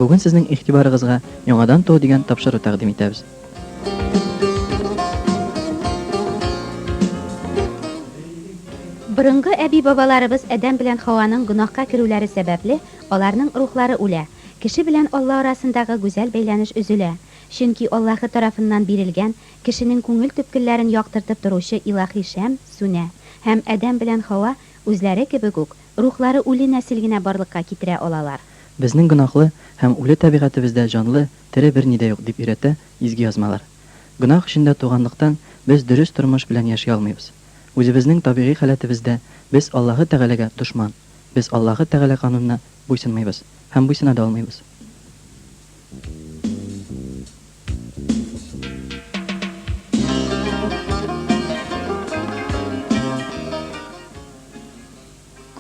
Бүген сезнең игътибарыгызга яңадан туу дигән тапшыру тәкъдим итәбез. Борынгы әби-бабаларыбыз Адәм белән Хаваның гөнаһка керүләре сәбәпле, аларның рухлары үлә. Кеше белән Алла арасындагы гүзәл бәйләнеш өзелә. Чөнки Аллаһы тарафыннан бирелгән кешенең күңел төпкелләрен яктыртып торучы илаһи шәм сүнә. Һәм Адәм белән Хава үзләре кебек үк рухлары үле нәсел генә барлыкка китерә алалар. Безнең гөнаһлы һәм үле табигатыбызда җанлы, тере бер ни дә юк дип өйрәтә изге язмалар. Гөнаһ эчендә туганлыктан без дөрес тормыш белән яши алмыйбыз. Үзебезнең табигый халәтебездә без Аллаһы Тәгаләгә дошман. Без Аллаһы Тәгалә канунына буйсынмыйбыз һәм буйсына да алмыйбыз.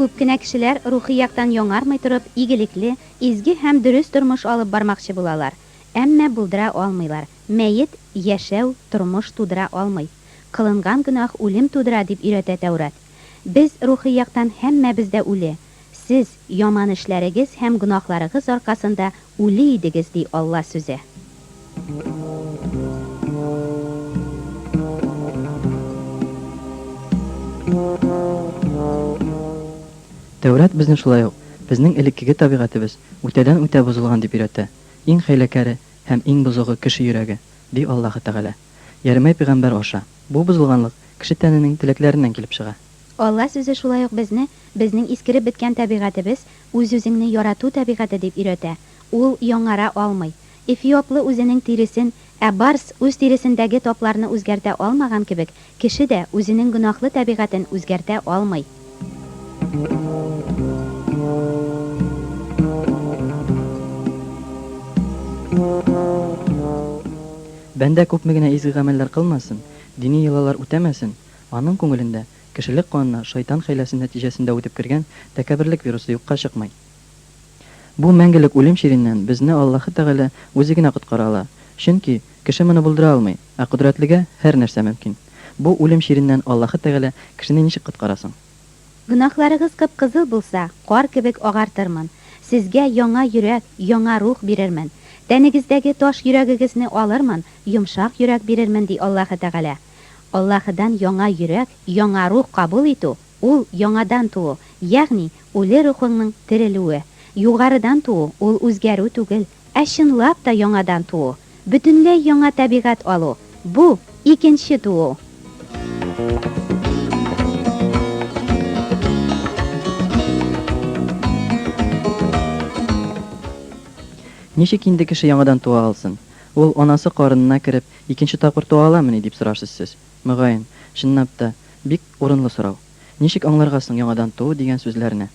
Күп кенә кешеләр рухи яктан яңармый торып, игелекле, изге һәм дөрес тормыш алып бармакчы булалар. Әмма булдыра алмыйлар. Мәет яшәү, тормыш тудыра алмый. Кылынган гөнаһ үлем тудыра дип өйрәтә Тәүрат. Без рухи яктан һәммәбез дә үле. Сез яман эшләрегез һәм гөнаһларыгыз аркасында үле идегез ди Алла сүзе. Тәүрат безне шулай ук безнең элеккеге табигатыбыз үтәдән үтә бозылган дип өйрәтә. Иң хәйләкәре һәм иң бозыгы кеше йөрәге ди Аллаһы Тәгалә. Ярмай пәйгамбәр аша. Бу бозылганлык кеше тәненең теләкләреннән килеп чыга. Алла сүзе шулай ук безнең искереп беткән табигатыбыз үз-үзеңне ярату табигаты дип өйрәтә. Ул яңара алмый. Эфиоплы үзенең тиресен, ә барс үз тиресендәге топларны үзгәртә алмаган кебек, кеше дә үзенең гөнаһлы табигатын үзгәртә алмый. Бәндә күпме генә изге гамәлләр кылмасын, дини йолалар үтәмәсен, аның күңелендә кешелек канына шайтан хәйләсе нәтиҗәсендә үтеп кергән тәкәбберлек вирусы юкка чыкмый. Бу мәңгелек үлем шириннән безне Аллаһы Тәгалә үзе генә коткара ала. Чөнки кеше моны булдыра алмый, ә кудрәтлегә һәр нәрсә мөмкин. Бу үлем шириннән Аллаһы Тәгалә кешене ничек коткарасың? Гөнаһларыгыз кып-кызыл булса, кар кебек агартырмын. Сезгә яңа йөрәк, яңа рух бирермен. Тәнегездәге таш йөрәгегезне алырмын, йомшак йөрәк бирермен ди Аллаһы Тәгалә. Аллаһыдан яңа йөрәк, яңа рух кабул итү, ул яңадан туу, ягъни үле рухыңның терелүе. Югарыдан туу, ул үзгәрү түгел, ә чынлап та яңадан туу. Бөтенләй яңа табигат алу. Бу икенче туу. Ничек инде кеше яңадан туа алсын? Ул анасы карынына кереп, икенче тапкыр туа аламыни дип сорарсыз сез. Мөгаен, чынлап та бик урынлы сорау. Ничек аңларгасың яңадан туу дигән сүзләрне?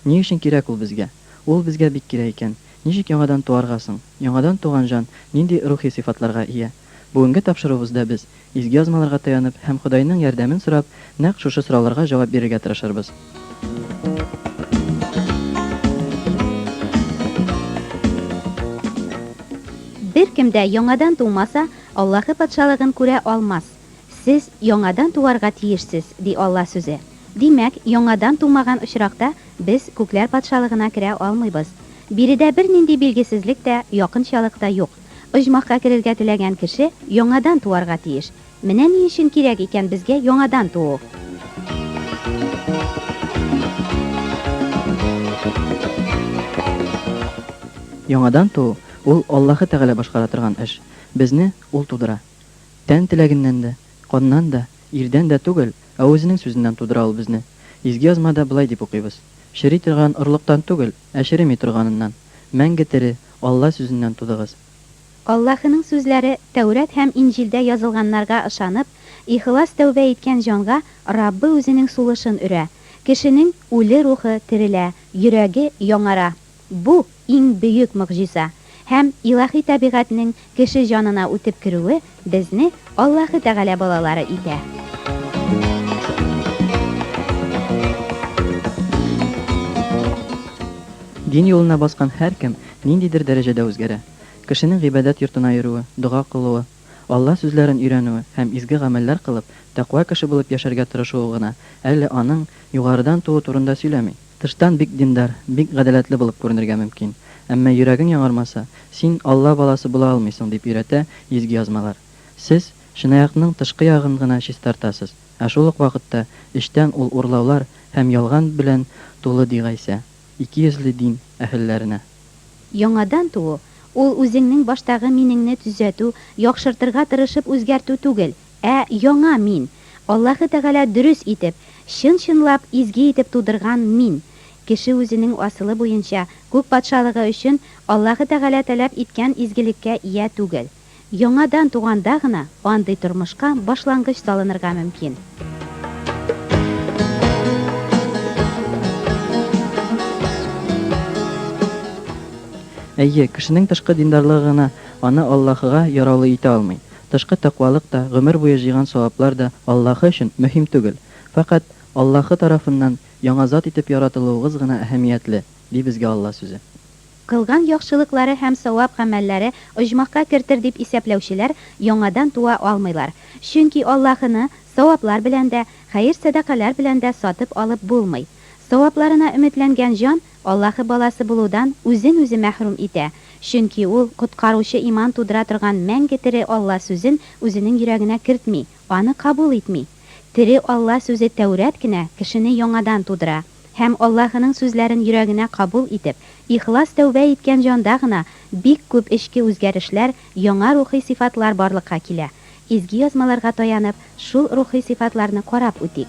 Ни өчен кирәк ул безгә? Ул безгә бик кирәк икән. Ничек яңадан туаргасың? Яңадан туган жан нинди рухи сыйфатларга ия? Бүгенге тапшыруыбызда без изге язмаларга таянып һәм Худайның ярдәмен сорап, нәкъ шушы сорауларга җавап бирергә тырышырбыз. Бер кем дә яңадан тумаса, Аллаһы патшалыгын күрә алмас. Сез яңадан туарга тиешсез, ди Алла сүзе. Димәк, яңадан тумаган очракта без күкләр патшалыгына керә алмыйбыз. Биредә бер нинди билгесезлек тә, якынчалык та юк. Оҗмахка керергә теләгән кеше яңадан туарга тиеш. Менә ни өчен кирәк икән безгә яңадан туу? Яңадан туу ул Аллаһы Тәгалә башкара торган эш. Безне ул тудыра. Тән теләгеннән дә, каннан да, ирдән дә түгел, ә үзенең сүзеннән тудыра ул безне. Изге язмада былай дип укыйбыз. Шери торган орлыктан түгел, ә шереми торганыннан. Мәңге тере Алла сүзеннән тудыгыз. Аллаһының сүзләре Тәүрат һәм Инҗилдә язылганнарга ышанып, ихлас тәүбә иткән җанга Раббы үзенең сулышын өрә. Кешенең үле рухы терелә, йөрәге яңара. Бу иң бөек мөгъҗиза. Һәм илаһи табигатның кеше җанына үтеп керүе безне Аллаһы Тәгалә балалары итә. Дин юлына баскан һәркем ниндидер дәрәҗәдә үзгәрә. Кешенең гыйбадәт йортына йөрүе, дуга кылуы, Алла сүзләрен өйрәнүе һәм изге гамәлләр кылып, тәкъва кеше булып яшәргә тырышуы гына әле аның югарыдан туу турында сөйләми. Тыштан бик диндар, бик гадаләтле булып күренергә мөмкин. Әмма йөрәгең яңармаса, син Алла баласы була алмыйсың дип өйрәтә изге язмалар. Сез чынаякның тышкы ягын гына чистартасыз, ә шул ук вакытта эчтән ул урлаулар һәм ялган белән тулы дигайсә. 200 дин әһелләренә. Яңадан туу ул үзеңнең баштагы минеңне төзәтү, яхшыртырга тырышып үзгәртү түгел, ә яңа мин. Аллаһы Тәгалә дөрес итеп, чын-чынлап изге итеп тудырган мин. Кеше үзенең асылы буенча күк патшалыгы өчен Аллаһы Тәгалә таләп иткән изгелеккә ия түгел. Яңадан туганда гына андый тормышка башлангыч салынырга мөмкин. Әйе, кешенең тышкы диндарлыгы гына аны Аллаһыга яралы итә алмый. Тышкы тәкъвалык та, гомер буе җыйган саваплар да Аллаһы өчен мөһим түгел. Фақат Аллаһы тарафыннан яңа зат итеп яратылуыгыз гына әһәмиятле, ди безгә Алла сүзе. Кылган яхшылыклары һәм савап гамәлләре оҗмахка кертер дип исәпләүчеләр яңадан туа алмыйлар. Чөнки Аллаһыны саваплар белән дә, хәер-садакалар белән дә сатып алып булмый. Савапларына өметләнгән җан Аллаһы баласы булудан үзен үзе мәхрүм итә. Чөнки ул коткаручы иман тудыра торган мәңге тере Алла сүзен үзенең йөрәгенә кертми, аны кабул итми. Тере Алла сүзе Тәүрәт кенә кешене яңадан тудыра. Һәм Аллаһының сүзләрен йөрәгенә кабул итеп, ихлас тәүбә иткән җанда гына бик күп эчке үзгәрешләр, яңа рухи сифатлар барлыкка килә. Изге язмаларга таянып, шул рухи сифатларны карап үтик.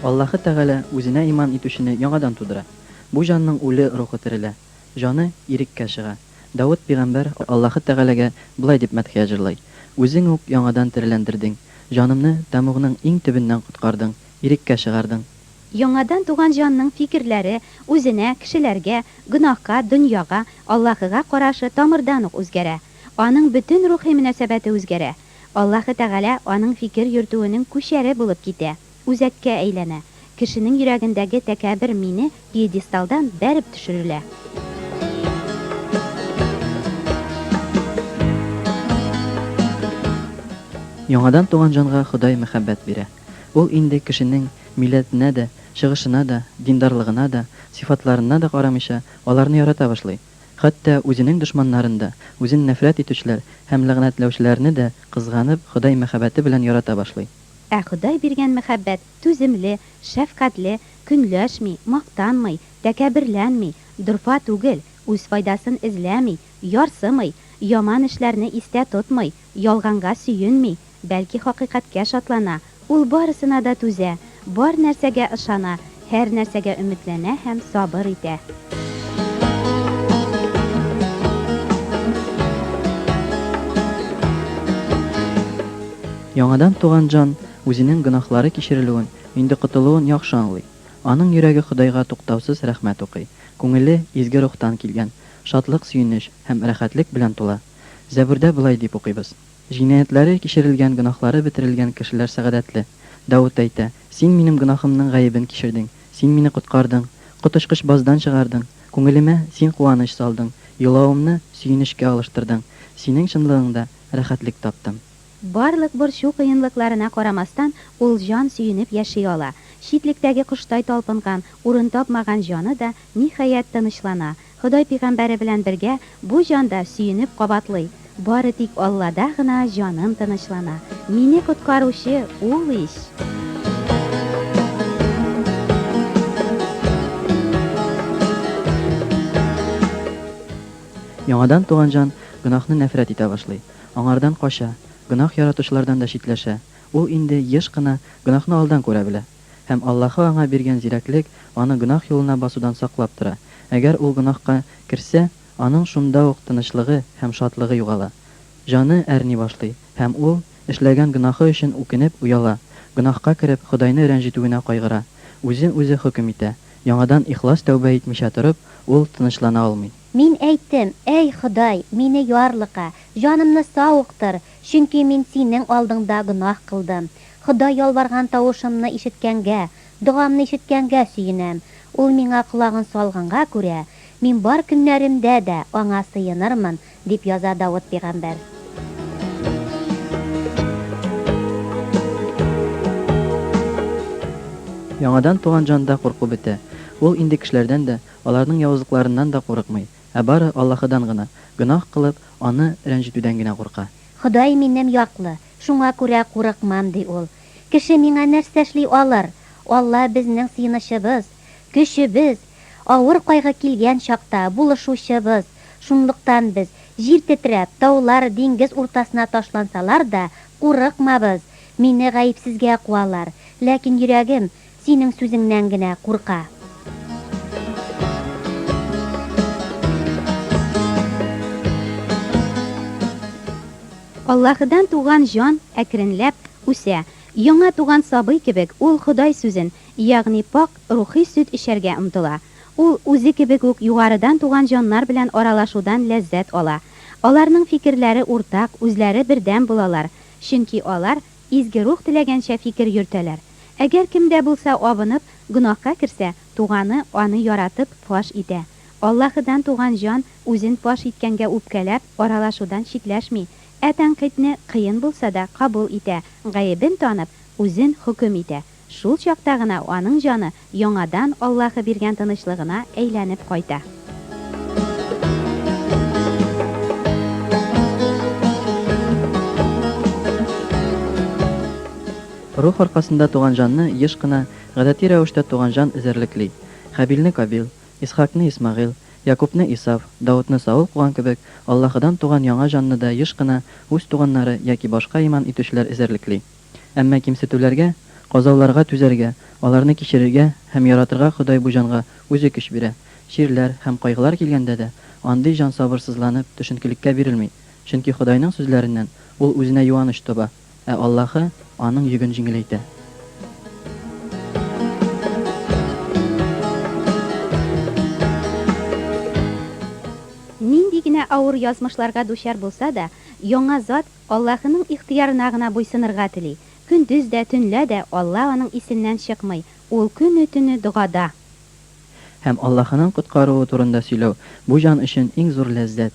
Аллаһы Тәгалә үзенә иман итүчене яңадан тудыра. Бу җанның үле рухы терелә. Җаны иреккә чыга. Дауд пәйгамбәр Аллаһы Тәгаләгә булай дип мәдхия җырлый: "Үзең үк яңадан тереләндердең, җанымны тәмугның иң төбеннән коткардың, иреккә чыгардың." Яңадан туган җанның фикерләре үзенә, кешеләргә, гөнаһка, дөньяга, Аллаһыга карашы тамырдан ук үзгәрә. Аның бөтен рухи мөнәсәбәте үзгәрә. Аллаһы Тәгалә аның фикер йөртүенең күчәре булып китә, үзәккә әйләнә. Кешенең йөрәгендәге тәкәббер мине пьедесталдан бәреп төшерелә. Яңадан туган җанга Ходай мәхәббәт бирә. Ул инде кешенең милләтенә дә, чыгышына да, диндарлыгына да, сифатларына да карамыйча, аларны ярата башлый. Хәтта үзенең дошманнарын да, үзен нәфрәт итүчеләр һәм ләгънәтләүчеләрне дә кызганып, Ходай мәхәббәте белән ярата башлый. Ә Ходай биргән мәхәббәт түземле, шәфкатьле, көнләшми, мактанмый, тәкәбберләнми, дурфа түгел, үз файдасын эзләми, ярсымый, яман эшләрне истә тотмый, ялганга сөенми, бәлки хакыйкатькә шатлана. Ул барысына да түзә, бар нәрсәгә ышана, һәр нәрсәгә өметләнә һәм сабыр итә. Яңадан туган җан үзенең гөнаһлары кичерелүен, инде котылуын яхшы аңлый. Аның йөрәге Ходайга туктаусыз рәхмәт укый. Күңеле изге рухтан килгән, шатлык, сөенеч һәм рәхәтлек белән тула. Зәбурдә булай дип укыйбыз: "Җинаятләре кичерелгән, гөнаһлары бетерелгән кешеләр сәгадәтле." Дауд әйтә: "Син минем гөнаһымның гаебен кичердең, син мине коткардың, коточкыч баздан чыгардың, күңелемә син куаныч салдың, елавымны сөенечкә алыштырдың, синең чынлыгыңда рәхәтлек таптым." Барлык борчу кыенлыкларына карамастан, ул җан сөенеп яши ала. Читлектәге коштай талпынган, урын тапмаган җаны да ниһаять тынычлана. Ходай пәйгамбәре белән бергә бу җанда сөенеп кабатлый: "Бары тик Аллада гына җаным тынычлана. Мине коткаручы ул ич." Яңадан туган җан гөнаһны нәфрәт итә башлый. Аңардан кача, гөнаһ яратучылардан да читләшә. Ул инде еш кына гөнаһны алдан күрә белә. Һәм Аллаһы аңа биргән зирәклек аны гөнаһ юлына басудан саклап тора. Әгәр ул гөнаһка керсә, аның шунда ук тынычлыгы һәм шатлыгы югала. Җаны әрни башлый һәм ул эшләгән гөнаһы өчен үкенеп уяла. Гөнаһка кереп, Ходайны рәнҗетүенә кайгыра. Үзен үзе хөкем итә. Яңадан ихлас тәүбә итмичә торып, ул тынычлана алмый. Мин әйттем: "Эй Ходай, мине ярлыка, җанымны сауыктыр, чөнки мин синең алдыңда гөнаһ кылдым. Ходай ялварган тавышымны ишеткәнгә, дуамны ишеткәнгә сөенәм. Ул миңа колагын салганга күрә, мин бар көннәремдә дә аңа сыенырмын", дип яза Дауд пәйгамбәр. Яңадан туган җанда курку бетә. Ул инде кешеләрдән дә, аларның явызлыкларыннан да курыкмый, ә бары Аллаһыдан гына, гөнаһ кылып, аны рәнҗетүдән генә курка. Ходай минем яклы, шуңа күрә курыкмам ди ул. Кеше миңа нәрсә эшли алыр? Алла безнең сыйынышыбыз, көчебез, авыр кайгы килгән чакта булышучыбыз. Шунлыктан без җир тетрәп, таулар диңгез уртасына ташлансалар да курыкмабыз. Мине гаепсезгә куалар, ләкин йөрәгем синең сүзеңнән генә курка. Аллаһыдан туган җан әкренләп үсә. Яңа туган сабый кебек ул Ходай сүзен, ягъни пак рухи сөт ишәргә омтыла. Ул үзе кебек үк югарыдан туган җаннар белән аралашудан ләззәт ала. Аларның фикерләре уртак, үзләре бердәм булалар, чөнки алар изге рух теләгәнчә фикер йөртәләр. Әгәр кемдә булса абынып, гөнаһка керсә, туганы аны яратып фаш итә. Аллаһыдан туган җан үзен фаш иткәнгә үпкәләп, аралашудан читләшми. Тәнкыйтьне кыен булса да кабул итә, гаебен танып, үзен хөкем итә. Шул чакта гына аның җаны яңадан Аллаһы биргән тынычлыгына әйләнеп кайта. Рух аркасында туган җанны еш кына, гадәти рәвештә туган җан эзәрлекли. Хабилне Кабил, Исхакны Исмагыйль, Якубны Исав, Давудны Саул куган кебек, Аллаһыдан туган яңа җанны да еш кына үз туганнары яки башка иман итүчеләр эзәрлекли. Әмма кимсетүләргә, казауларга түзәргә, аларны кичерергә һәм яратырга Ходай бу җанга үзе көч бирә. Ширләр һәм кайгылар килгәндә дә андый җан сабырсызланып, төшенкелеккә бирелми, чөнки Ходайның сүзләреннән ул үзенә юаныч таба, ә Аллаһы аның йөген җиңеләйтә. Нинди генә авыр язмышларга дучар булса да, яңа зат Аллаһының ихтыярына гына буйсынырга тели. Көндез дә, төнлә дә Алла аның исеннән чыкмый. Ул көне-төне дугада. Һәм Аллаһының коткаруы турында сөйләү бу җан өчен иң зур ләззәт.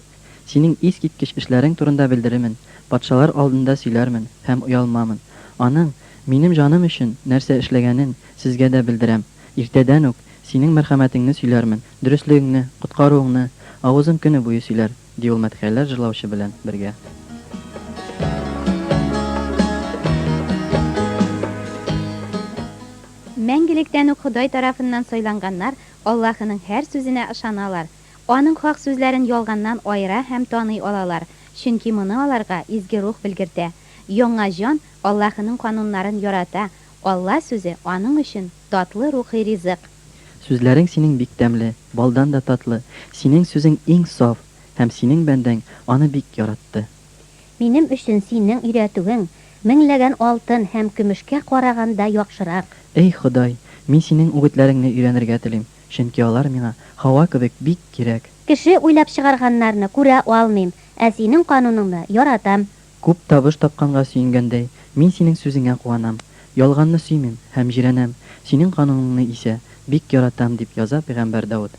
Синең искиткеч эшләрең турында белдеремен, патшалар алдында сөйләрмен һәм уялмамын. Аның минем җаным өчен нәрсә эшләгәнен сезгә дә белдерәм. Иртәдән үк синең мәрхәмәтеңне сөйләрмен, дөрестлегеңне, коткаруыңны авызым көне буе сөйләр, ди ул мәдхәлләр җырлаучы белән бергә. Мәңгелектән үк Ходай тарафыннан сайланганнар Аллаһының һәр сүзенә ышаналар. Аның хак сүзләрен ялганнан айыра һәм таный алалар, чөнки моны аларга изге рух белгертә. Яңа җан Аллаһының кануннарын ярата. Алла сүзе аның өчен татлы рухи ризык. Сүзләрең синең бик тәмле, балдан да татлы. Синең сүзең иң саф һәм синең бәндәң аны бик яратты. Минем өчен синең өйрәтүең меңләгән алтын һәм көмешкә караганда яхшырак. Эй Ходай, мин синең үгетләреңне өйрәнергә телим, чөнки алар миңа һава кебек бик кирәк. Кеше уйлап чыгарганнарны күрә алмыйм, ә синең кануныңны яратам. Күп табыш тапканга сөенгәндәй, мин синең сүзеңә куанам. Ялганны сөймим һәм җирәнәм. Синең кануныңны исә бик яратам, дип яза Пәйгамбәр Дауд.